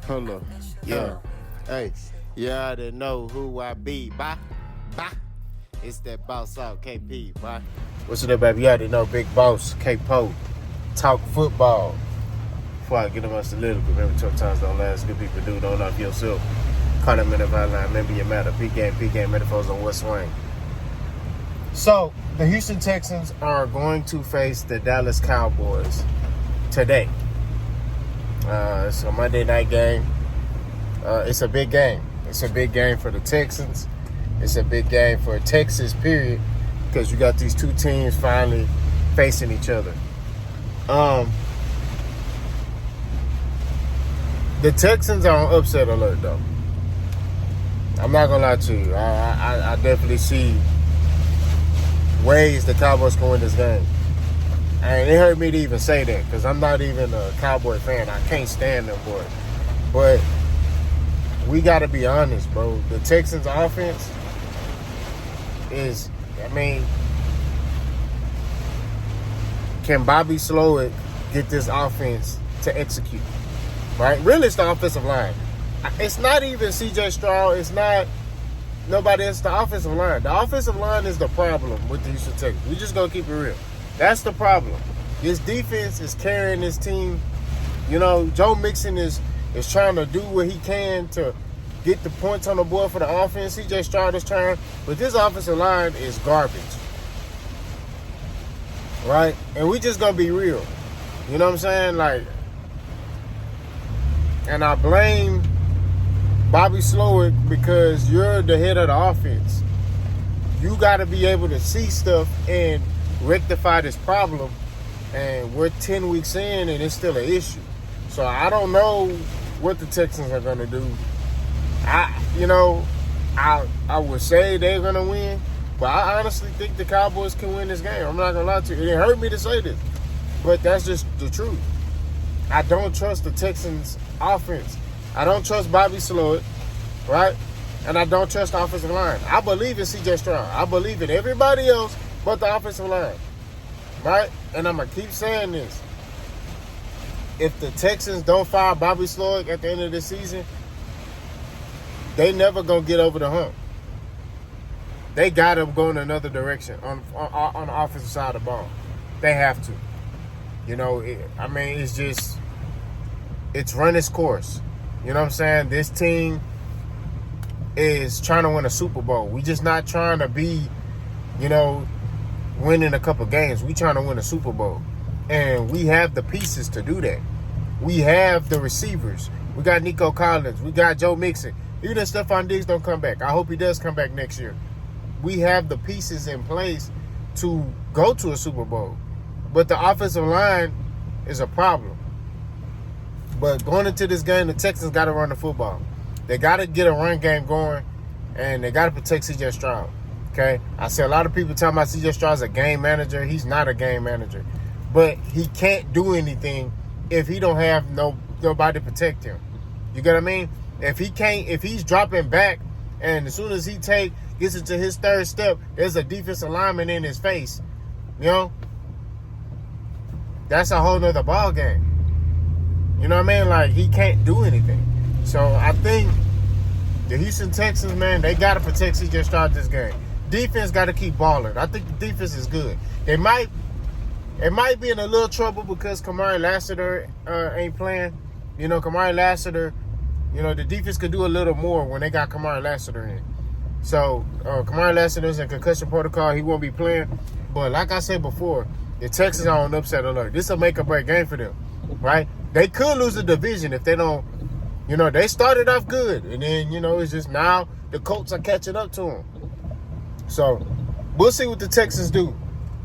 Hold up. Yeah. Hey, you already know who I be. Bye. Bye. It's that boss out KP, bye. What's up, baby? You already know Big Boss, K-Po. Talk football. Before I get them us a little bit, remember tough times don't last. Good people do. Don't knock yourself. Call them in the line. Remember your matter. P-game metaphors on what swing. So, the Houston Texans are going to face the Dallas Cowboys today. It's a Monday night game. It's a big game. It's a big game for the Texans. It's a big game for Texas, period, because you got these two teams finally facing each other. The Texans are on upset alert, though. I'm not going to lie to you. I definitely see ways the Cowboys can win this game. And it hurt me to even say that because I'm not even a Cowboy fan. I can't stand them boys. But we got to be honest, bro. The Texans' offense is, can Bobby Slowick get this offense to execute? Right? Really, it's the offensive line. It's not even C.J. Stroud. It's not nobody else. The offensive line. The offensive line is the problem with the Houston Texans. We just going to keep it real. That's the problem. This defense is carrying this team. You know, Joe Mixon is trying to do what he can to get the points on the board for the offense. C.J. Stroud is trying. But this offensive line is garbage. Right? And we just going to be real. You know what I'm saying? Like, and I blame Bobby Slowick because you're the head of the offense. You got to be able to see stuff and rectify this problem, and we're 10 weeks in and it's still an issue. So I don't know what the Texans are going to do. I would say they're going to win, but I honestly think the Cowboys can win this game. I'm not going to lie to you. It hurt me to say this, but that's just the truth. I don't trust the Texans' offense. I don't trust Bobby Slowick, right? And I don't trust the offensive line. I believe in C.J. Stroud. I believe in everybody else but the offensive line, right? And I'm going to keep saying this. If the Texans don't fire Bobby Slowick at the end of the season, they never going to get over the hump. They got to go in another direction on the offensive side of the ball. They have to. You know, it's run its course. You know what I'm saying? This team is trying to win a Super Bowl. We just not trying to be, winning a couple games. We trying to win a Super Bowl. And we have the pieces to do that. We have the receivers. We got Nico Collins. We got Joe Mixon. Even if Stephon Diggs don't come back. I hope he does come back next year. We have the pieces in place to go to a Super Bowl. But the offensive line is a problem. But going into this game, the Texans got to run the football. They got to get a run game going, and they got to protect C.J. Stroud. Okay? I see a lot of people talking about C.J. Stroud's a game manager. He's not a game manager. But he can't do anything if he don't have nobody to protect him. You get what I mean? If he's dropping back, and as soon as he gets into his third step, there's a defensive lineman in his face. You know? That's a whole nother ball game. You know what I mean? Like, he can't do anything. So, I think the Houston Texans, man, they got to protect C.J. Stroud this game. Defense got to keep balling. I think the defense is good. It might be in a little trouble because Kamari Lassiter ain't playing. You know, Kamari Lassiter, the defense could do a little more when they got Kamari Lassiter in. So, Kamari Lassiter's in concussion protocol. He won't be playing. But like I said before, the Texans are on upset alert. This is a make-or-break game for them, right? They could lose the division if they don't, they started off good. And then, it's just now the Colts are catching up to them. So, we'll see what the Texans do.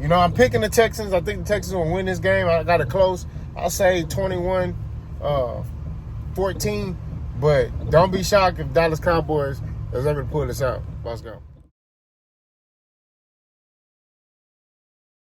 I'm picking the Texans. I think the Texans will win this game. I got it close. I'll say 21-14. But don't be shocked if Dallas Cowboys is able to pull this out. Let's go.